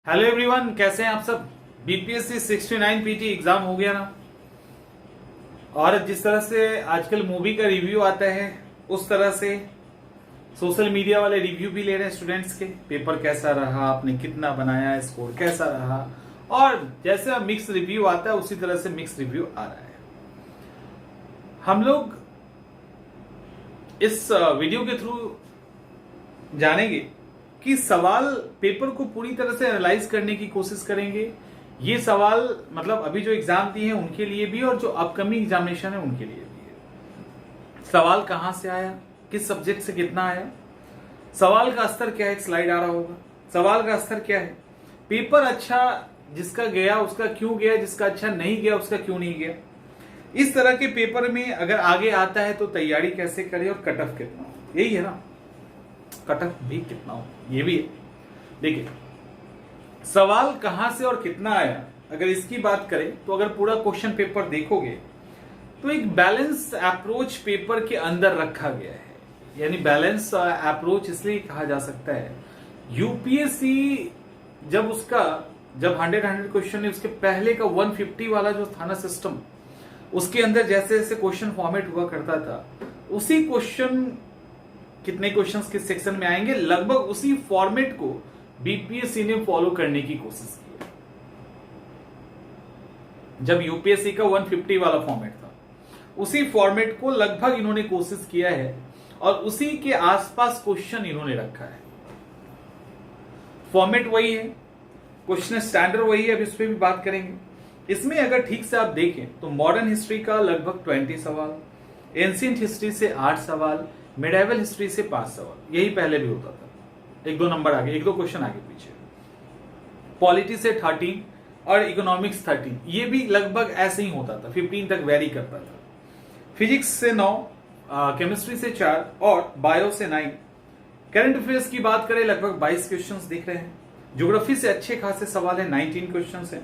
Hello everyone, कैसे हैं आप सब। बीपीएससी 69 पीटी एग्जाम हो गया ना। और जिस तरह से आजकल मूवी का रिव्यू आता है उस तरह से सोशल मीडिया वाले रिव्यू भी ले रहे हैं स्टूडेंट्स के। पेपर कैसा रहा, आपने कितना बनाया, स्कोर कैसा रहा। और जैसे मिक्स रिव्यू आता है उसी तरह से मिक्स रिव्यू आ रहा है। हम लोग इस वीडियो के थ्रू जानेंगे कि सवाल पेपर को पूरी तरह से एनालाइज करने की कोशिश करेंगे। ये सवाल मतलब अभी जो एग्जाम दिए हैं उनके लिए भी और जो अपकमिंग एग्जामिनेशन है उनके लिए भी है। सवाल कहां से आया, किस सब्जेक्ट से कितना आया, सवाल का स्तर क्या है, एक स्लाइड आ रहा होगा। सवाल का स्तर क्या है, पेपर अच्छा जिसका गया उसका क्यों गया, जिसका अच्छा नहीं गया उसका क्यों नहीं गया। इस तरह के पेपर में अगर आगे आता है तो तैयारी कैसे करें और कट ऑफ कितना हो, यही है ना। कट ऑफ भी कितना हो ये भी है। देखिए सवाल कहां से और कितना आया, अगर इसकी बात करें तो अगर पूरा क्वेश्चन पेपर देखोगे तो एक बैलेंस अप्रोच पेपर के अंदर रखा गया है। यानी बैलेंस अप्रोच इसलिए कहा जा सकता है, यूपीएससी जब 100 क्वेश्चन है उसके पहले का 150 वाला जो था ना सिस्टम, उसके अंदर जैसे जैसे क्वेश्चन फॉर्मेट हुआ करता था उसी क्वेश्चन कितने क्वेश्चंस किस सेक्शन में आएंगे, लगभग उसी फॉर्मेट को बीपीएससी ने फॉलो करने की कोशिश की। जब यूपीएससी का 150 वाला फॉर्मेट था उसी फॉर्मेट को लगभग इन्होंने कोशिश किया है और उसी के आसपास क्वेश्चन इन्होंने रखा है। फॉर्मेट वही है, क्वेश्चन स्टैंडर्ड वही है, अब इस पर भी बात करेंगे। इसमें अगर ठीक से आप देखें तो मॉडर्न हिस्ट्री का लगभग 20 सवाल, एंशिएंट हिस्ट्री से 8 सवाल, मिडाइवल हिस्ट्री से 5 सवाल, यही पहले भी होता था। एक दो नंबर आगे, एक दो क्वेश्चन आगे पीछे। पॉलिटी से 13 और इकोनॉमिक्स 13, ये भी लगभग ऐसे ही होता था, 15 तक वेरी करता था। फिजिक्स से 9, केमिस्ट्री से 4 और बायो से 9। करंट अफेयर्स की बात करें लगभग 22 क्वेश्चंस दिख रहे हैं। ज्योग्राफी से अच्छे खासे सवाल है, 19 क्वेश्चंस हैं।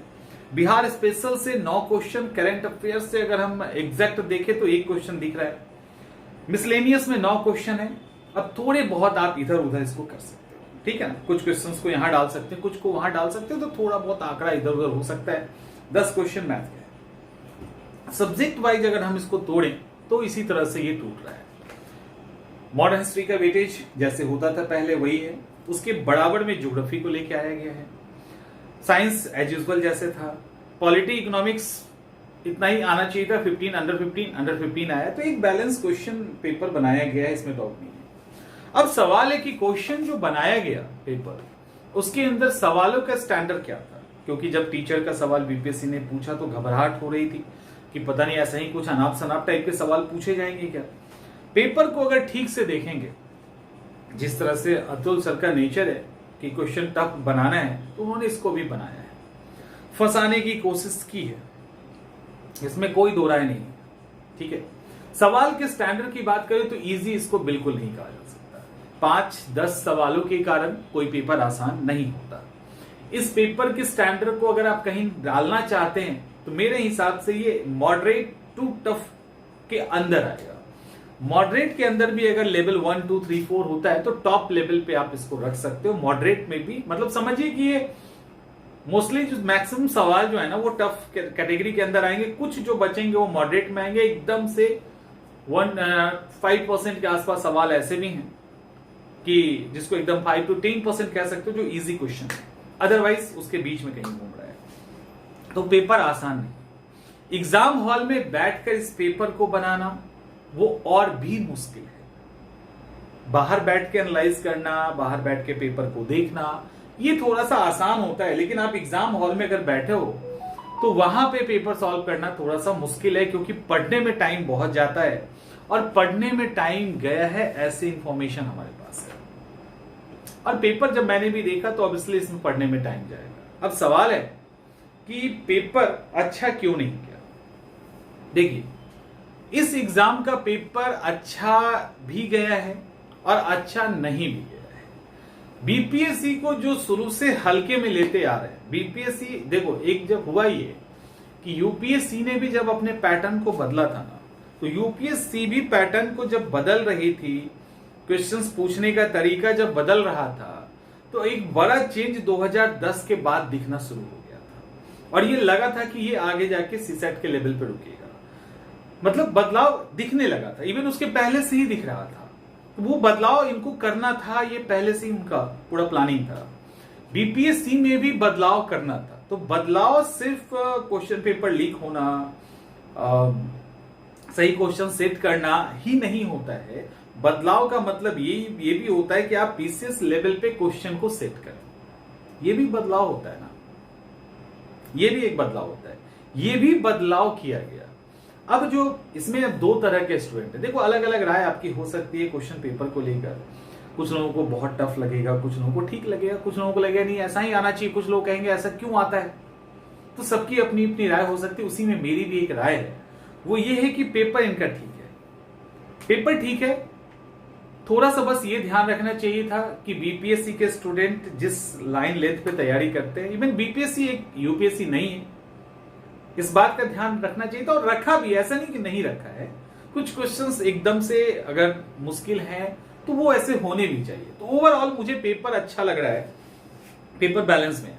बिहार स्पेशल से 9 क्वेश्चन, करंट अफेयर्स से अगर हम एग्जैक्ट देखें तो 1 क्वेश्चन दिख रहा है। मिसलेनियस में 9 क्वेश्चन है। अब थोड़े बहुत आप इधर उधर इसको कर सकते हो, ठीक है ना। कुछ क्वेश्चंस को यहां डाल सकते हैं, कुछ को वहां डाल सकते हो, तो थोड़ा बहुत आंकड़ा इधर उधर हो सकता है। 10 क्वेश्चन मैथ के। सब्जेक्ट वाइज अगर हम इसको तोड़ें तो इसी तरह से ये टूट रहा है। मॉडर्न हिस्ट्री का वेटेज जैसे होता था पहले वही है, उसके बराबर में ज्योग्राफी को लेके आया गया है। साइंस एज यूजुअल जैसे था। पॉलिटी इकोनॉमिक्स इतना ही आना चाहिए था, 15 अंडर 15 आया, तो एक बैलेंस क्वेश्चन पेपर बनाया गया है, इसमें डाउट नहीं है। अब सवाल है कि क्वेश्चन जो बनाया गया पेपर, उसके अंदर सवालों का स्टैंडर्ड क्या था। क्योंकि जब टीचर का सवाल बीपीएससी ने पूछा तो घबराहट हो रही थी कि पता नहीं ऐसा ही कुछ अनाप शनाप टाइप के सवाल पूछे जाएंगे क्या। पेपर को अगर ठीक से देखेंगे, जिस तरह से अतुल सर का नेचर है कि क्वेश्चन टफ बनाना है, तो उन्होंने इसको भी बनाया है, फंसाने की कोशिश की है, इसमें कोई दो राय नहीं है, ठीक है। सवाल के स्टैंडर्ड की बात करें तो इजी इसको बिल्कुल नहीं कहा जा सकता। 5-10 सवालों के कारण कोई पेपर आसान नहीं होता। इस पेपर के स्टैंडर्ड को अगर आप कहीं डालना चाहते हैं तो मेरे हिसाब से ये मॉडरेट टू टफ के अंदर आएगा। मॉडरेट के अंदर भी अगर लेवल 1, 2, 3, 4 होता है तो टॉप लेवल पे आप इसको रख सकते हो। मॉडरेट में भी मतलब समझिए कि ये मोस्टली जो मैक्सिमम सवाल जो है ना वो टफ कैटेगरी के अंदर आएंगे, कुछ जो बचेंगे वो मॉडरेट में आएंगे। एकदम से 5% के आसपास सवाल ऐसे भी हैं कि जिसको एकदम 5 to 10% कह सकते हो जो इजी क्वेश्चन है, अदरवाइज उसके बीच में कहीं घूम रहा है। तो पेपर आसान नहीं। एग्जाम हॉल में बैठकर इस पेपर को बनाना वो और भी मुश्किल है। बाहर बैठ के एनालाइज करना, बाहर बैठ के पेपर को देखना, ये थोड़ा सा आसान होता है, लेकिन आप एग्जाम हॉल में अगर बैठे हो तो वहां पे पेपर सॉल्व करना थोड़ा सा मुश्किल है, क्योंकि पढ़ने में टाइम बहुत जाता है और पढ़ने में टाइम गया है ऐसे इंफॉर्मेशन हमारे पास है। और पेपर जब मैंने भी देखा तो ऑब्वियसली इसमें पढ़ने में टाइम जाएगा। अब सवाल है कि पेपर अच्छा क्यों नहीं किया। देखिए इस एग्जाम का पेपर अच्छा भी गया है और अच्छा नहीं भी गया है। बीपीएससी को जो शुरू से हल्के में लेते आ रहे हैं, बीपीएससी देखो एक जब हुआ ये कि यूपीएससी ने भी जब अपने पैटर्न को बदला था ना, तो यूपीएससी भी पैटर्न को जब बदल रही थी, क्वेश्चंस पूछने का तरीका जब बदल रहा था, तो एक बड़ा चेंज 2010 के बाद दिखना शुरू हो गया था और ये लगा था कि ये आगे जाके सीसेट के लेवल पे रुकेगा, मतलब बदलाव दिखने लगा था। इवन उसके पहले से ही दिख रहा था, तो वो बदलाव इनको करना था, ये पहले से ही उनका पूरा प्लानिंग था। बीपीएससी में भी बदलाव करना था, तो बदलाव सिर्फ क्वेश्चन पेपर लीक होना, सही क्वेश्चन सेट करना ही नहीं होता है। बदलाव का मतलब ये भी होता है कि आप पीसीएस लेवल पे क्वेश्चन को सेट करें, ये भी बदलाव होता है ना, ये भी एक बदलाव होता है। ये भी बदलाव किया गया। अब जो इसमें अब दो तरह के स्टूडेंट है, देखो अलग अलग राय आपकी हो सकती है क्वेश्चन पेपर को लेकर। कुछ लोगों को बहुत टफ लगेगा, कुछ लोगों को ठीक लगेगा, कुछ लोगों को लगेगा नहीं ऐसा ही आना चाहिए, कुछ लोग कहेंगे ऐसा क्यों आता है। तो सबकी अपनी अपनी राय हो सकती है। उसी में मेरी भी एक राय है, वो ये है कि पेपर इनका ठीक है, पेपर ठीक है। थोड़ा सा बस ये ध्यान रखना चाहिए था कि बीपीएससी के स्टूडेंट जिस लाइन लेंथ पे तैयारी करते हैं, इवन बीपीएससी एक यूपीएससी नहीं है, इस बात का ध्यान रखना चाहिए था और रखा भी, ऐसा नहीं कि नहीं रखा है। कुछ क्वेश्चंस एकदम से अगर मुश्किल है तो वो ऐसे होने भी चाहिए। तो ओवरऑल मुझे पेपर अच्छा लग रहा है, पेपर बैलेंस में।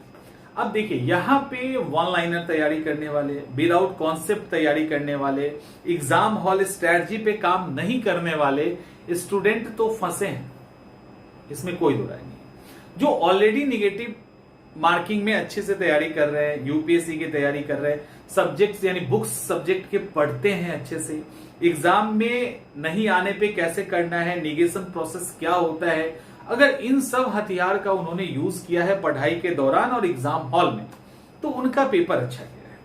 अब देखिए यहाँ पे वन लाइनर तैयारी करने वाले, विदाउट कॉन्सेप्ट तैयारी करने वाले, एग्जाम हॉल स्ट्रेटजी पे काम नहीं करने वाले स्टूडेंट तो फंसे हैं, इसमें कोई दो राय नहीं। जो ऑलरेडी निगेटिव मार्किंग में अच्छे से तैयारी कर रहे हैं, यूपीएससी की तैयारी कर रहे हैं, सब्जेक्ट्स यानी बुक्स सब्जेक्ट के पढ़ते हैं अच्छे से, एग्जाम में नहीं आने पे कैसे करना है, निगेशन प्रोसेस क्या होता है, अगर इन सब हथियार का उन्होंने यूज किया है पढ़ाई के दौरान और एग्जाम हॉल में, तो उनका पेपर अच्छा गया है,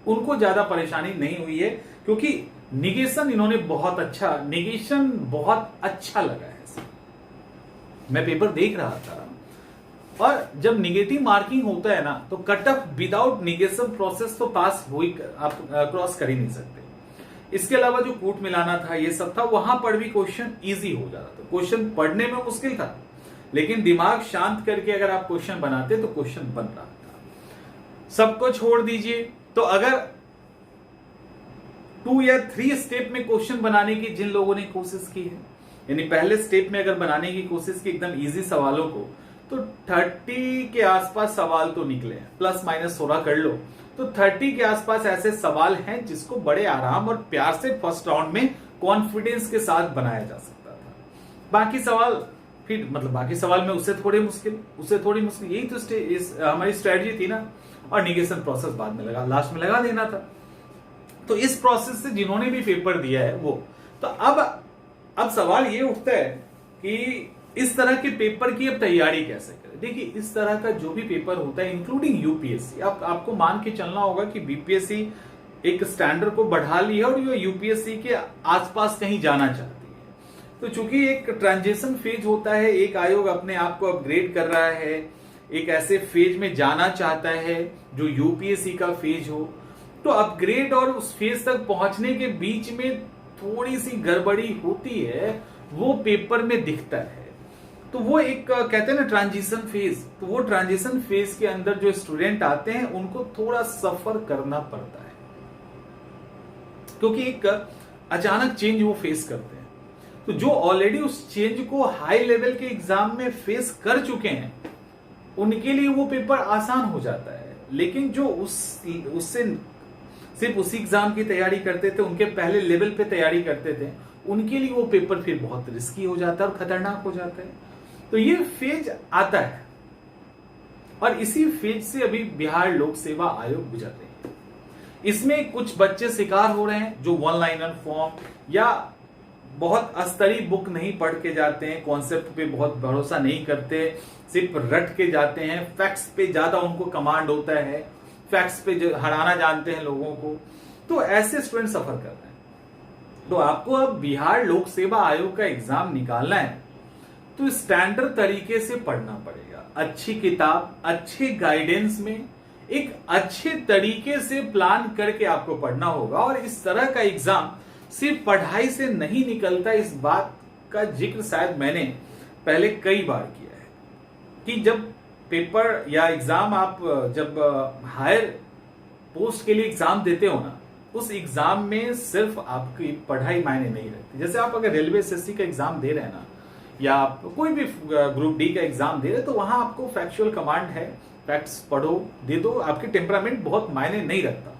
उनको ज्यादा परेशानी नहीं हुई है। क्योंकि निगेशन इन्होंने बहुत अच्छा, निगेशन बहुत अच्छा लगा है। मैं पेपर देख रहा था और जब निगेटिव मार्किंग होता है ना, तो cut off without negation process तो पास हो ही, आप क्रॉस कर ही नहीं सकते। इसके अलावा जो कूट मिलाना था ये सब था, वहां पर भी क्वेश्चन इजी हो जाता था। क्वेश्चन पढ़ने में मुश्किल था, लेकिन दिमाग शांत करके अगर आप क्वेश्चन बनाते तो क्वेश्चन बन रहा था। सबको छोड़ दीजिए, तो अगर 2 या 3 स्टेप में क्वेश्चन बनाने की जिन लोगों ने कोशिश की है, यानी पहले स्टेप में अगर बनाने की कोशिश की एकदम इजी सवालों को, तो 30 के आसपास सवाल तो निकले हैं, प्लस माइनस 16 कर लो, तो 30 के आसपास ऐसे सवाल हैं जिसको बड़े आराम और प्यार से फर्स्ट राउंड में कॉन्फिडेंस के साथ बनाया जा सकता था। बाकी सवाल फिर, मतलब बाकी सवाल में उससे थोड़ी मुश्किल, यही तो हमारी स्ट्रेटजी थी ना। और निगेशन प्रोसेस बाद में लगा, लास्ट में लगा देना था। तो इस प्रोसेस से जिन्होंने भी पेपर दिया है वो, तो अब सवाल ये उठता है कि इस तरह के पेपर की अब तैयारी कैसे करें। देखिए इस तरह का जो भी पेपर होता है, इंक्लूडिंग यूपीएससी, आपको मान के चलना होगा कि बीपीएससी एक स्टैंडर्ड को बढ़ा लिया और ये यूपीएससी के आसपास कहीं जाना चाहती है। तो चूंकि एक ट्रांजिशन फेज होता है, एक आयोग अपने आप को अपग्रेड कर रहा है, एक ऐसे फेज में जाना चाहता है जो यूपीएससी का फेज हो, तो अपग्रेड और उस फेज तक पहुंचने के बीच में थोड़ी सी गड़बड़ी होती है, वो पेपर में दिखता है। तो वो एक कहते हैं ना ट्रांजिशन फेज, तो वो ट्रांजिशन फेज के अंदर जो स्टूडेंट आते हैं उनको थोड़ा सफर करना पड़ता है, क्योंकि एक अचानक चेंज वो फेस करते हैं। तो जो ऑलरेडी उस चेंज को हाई लेवल के एग्जाम में फेस कर चुके हैं, उनके लिए वो पेपर आसान हो जाता है। लेकिन जो उससे सिर्फ उसी एग्जाम की तैयारी करते थे, उनके पहले लेवल पे तैयारी करते थे, उनके लिए वो पेपर फिर बहुत रिस्की हो जाता है और खतरनाक हो जाता है। तो ये फेज आता है और इसी फेज से अभी बिहार लोक सेवा आयोग गुजर रहे हैं। इसमें कुछ बच्चे शिकार हो रहे हैं जो वन लाइनर फॉर्म या बहुत अस्तरी बुक नहीं पढ़ के जाते हैं, कॉन्सेप्ट पे बहुत भरोसा नहीं करते, सिर्फ रट के जाते हैं, फैक्ट्स पे ज्यादा उनको कमांड होता है, फैक्ट्स पे जो हराना जानते हैं लोगों को। तो ऐसे स्टूडेंट सफर कर रहे हैं। तो आपको अब बिहार लोक सेवा आयोग का एग्जाम निकालना है तो स्टैंडर्ड तरीके से पढ़ना पड़ेगा, अच्छी किताब, अच्छे गाइडेंस में, एक अच्छे तरीके से प्लान करके आपको पढ़ना होगा। और इस तरह का एग्जाम सिर्फ पढ़ाई से नहीं निकलता, इस बात का जिक्र शायद मैंने पहले कई बार किया है कि जब पेपर या एग्जाम आप जब हायर पोस्ट के लिए एग्जाम देते हो ना, उस एग्जाम में सिर्फ आपकी पढ़ाई मायने नहीं रखती। जैसे आप अगर रेलवे एसएससी का एग्जाम दे रहे हैं ना, या आप कोई भी ग्रुप डी का एग्जाम दे रहे तो वहां आपको फैक्चुअल कमांड है, फैक्ट्स पढ़ो दे दो, आपके टेम्परामेंट बहुत मायने नहीं रखता।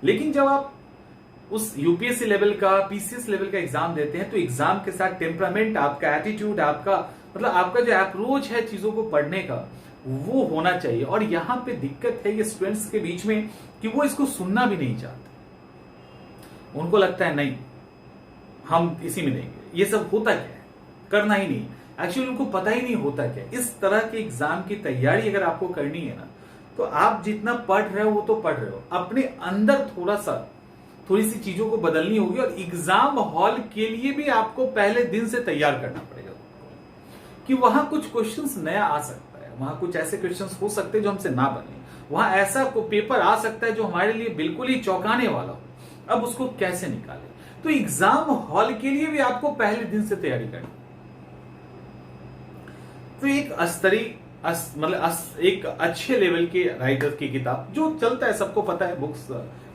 लेकिन जब आप उस यूपीएससी लेवल का, पीसीएस लेवल का एग्जाम देते हैं तो एग्जाम के साथ टेम्परामेंट, आपका एटीट्यूड, आपका मतलब आपका जो अप्रोच है चीजों को पढ़ने का वो होना चाहिए। और यहां पे दिक्कत है ये स्टूडेंट्स के बीच में कि वो इसको सुनना भी नहीं चाहते। उनको लगता है नहीं हम इसी में देंगे, ये सब होता क्या है, करना ही नहीं। एक्चुअली उनको पता ही नहीं होता क्या। इस तरह के एग्जाम की तैयारी अगर आपको करनी है ना, तो आप जितना पढ़ रहे हो वो तो पढ़ रहे हो, अपने अंदर थोड़ी सी चीजों को बदलनी होगी। और एग्जाम हॉल के लिए भी आपको पहले दिन से तैयार करना पड़ेगा कि वहां कुछ क्वेश्चंस नया आ सकता है, वहां कुछ ऐसे क्वेश्चंस हो सकते हैं जो हमसे ना बने, वहां ऐसा पेपर आ सकता है जो हमारे लिए बिल्कुल ही चौंकाने वाला हो। अब उसको कैसे निकालें? तो एग्जाम हॉल के लिए भी आपको पहले दिन से तैयारी करनी। तो एक एक अच्छे लेवल के राइटर की किताब जो चलता है, सबको पता है, बुक्स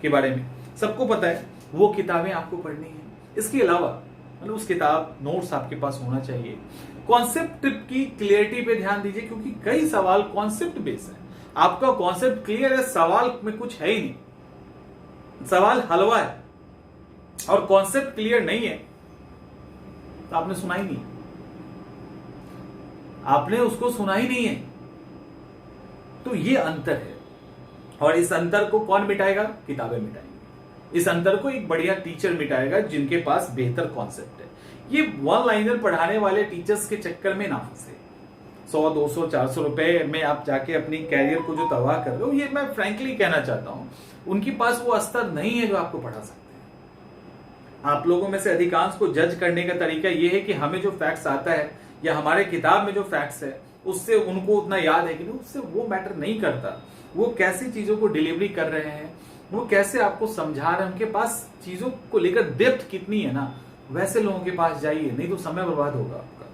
के बारे में सबको पता है, वो किताबें आपको पढ़नी है। इसके अलावा मतलब उस किताब नोट्स आपके पास होना चाहिए। कॉन्सेप्ट की क्लियरिटी पे ध्यान दीजिए, क्योंकि कई सवाल कॉन्सेप्ट बेस है। आपका कॉन्सेप्ट क्लियर है, सवाल में कुछ है ही नहीं, सवाल हलवा है और कॉन्सेप्ट क्लियर नहीं है तो आपने सुना ही नहीं, आपने उसको सुना ही नहीं है। तो ये अंतर है, और इस अंतर को कौन मिटाएगा? किताबें मिटाएंगी। इस अंतर को एक बढ़िया टीचर मिटाएगा जिनके पास बेहतर कॉन्सेप्ट है। ये वन लाइनर पढ़ाने वाले टीचर्स के चक्कर में ना फंसे। 100, 200, 400 रुपए में आप जाके अपनी कैरियर को जो तबाह कर रहे हो, ये मैं फ्रैंकली कहना चाहता हूं, उनके पास वो स्तर नहीं है जो आपको पढ़ा सकते हैं। आप लोगों में से अधिकांश को जज करने का तरीका ये है कि हमें जो फैक्ट्स आता है या हमारे किताब में जो फैक्ट्स है उससे उनको उतना याद है कि नहीं, उससे वो मैटर नहीं करता। वो कैसी चीजों को डिलीवरी कर रहे हैं, वो कैसे आपको समझा रहे हैं, उनके पास चीजों को लेकर डेप्थ कितनी है ना, वैसे लोगों के पास जाइए, नहीं तो समय बर्बाद होगा आपका।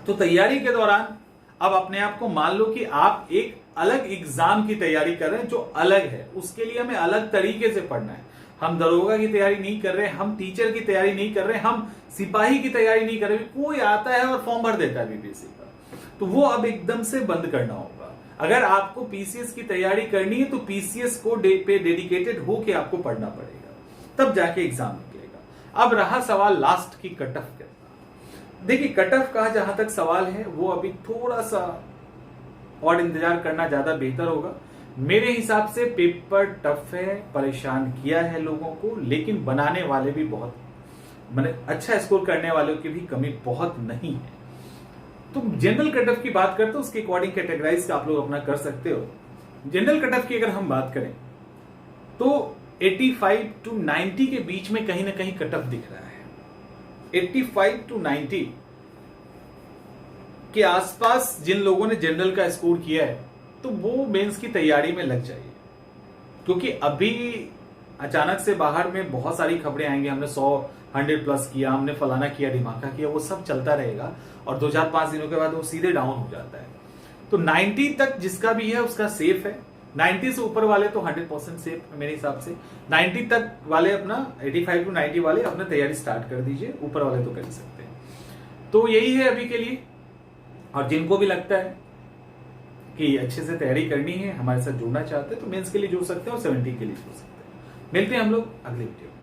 तो तैयारी के दौरान अब अपने आप को मान लो कि आप एक अलग एग्जाम की तैयारी कर रहे हैं जो अलग है, उसके लिए हमें अलग तरीके से पढ़ना है। हम दरोगा की तैयारी नहीं कर रहे, हम टीचर की तैयारी नहीं कर रहे, हम सिपाही की तैयारी नहीं कर रहे। कोई आता है और फॉर्म भर देता है बीपीएससी का, तो वो अब एकदम से बंद करना होगा। अगर आपको पीसीएस की तैयारी करनी है तो पीसीएस को पे डेडिकेटेड होके आपको पढ़ना पड़ेगा, तब जाके एग्जाम निकलेगा। अब रहा सवाल लास्ट की कट ऑफ का। देखिए कट ऑफ का जहां तक सवाल है वो अभी थोड़ा सा और इंतजार करना ज्यादा बेहतर होगा। मेरे हिसाब से पेपर टफ है, परेशान किया है लोगों को, लेकिन बनाने वाले भी बहुत, मैंने अच्छा स्कोर करने वालों की भी कमी बहुत नहीं है। तो जनरल कट ऑफ की बात करते हो, उसके अकॉर्डिंग कैटेगराइज आप लोग अपना कर सकते हो। जनरल कट ऑफ की अगर हम बात करें तो 85 to 90 के बीच में कहीं ना कहीं कट ऑफ दिख रहा है। 85 to 90 के आसपास जिन लोगों ने जनरल का स्कोर किया है तो वो मेंस की तैयारी में लग जाइए, क्योंकि अभी अचानक से बाहर में बहुत सारी खबरें आएंगी, हमने 100 प्लस किया, हमने फलाना किया, ढिमाका किया, वो सब चलता रहेगा और 2-4-5 दिनों के बाद वो सीधे डाउन हो जाता है। तो 90 तक जिसका भी है उसका सेफ है। 90 से ऊपर वाले तो 100% सेफ है मेरे हिसाब से। 90 तक वाले अपना 85 to 90 वाले अपना तैयारी स्टार्ट कर दीजिए, ऊपर वाले तो कर ही सकते हैं। तो यही है अभी के लिए। और जिनको भी लगता है कि अच्छे से तैयारी करनी है, हमारे साथ जुड़ना चाहते हैं, तो मेंस के लिए जुड़ सकते हैं और 70 के लिए जुड़ सकते हैं। मिलते हैं हम लोग अगले वीडियो में।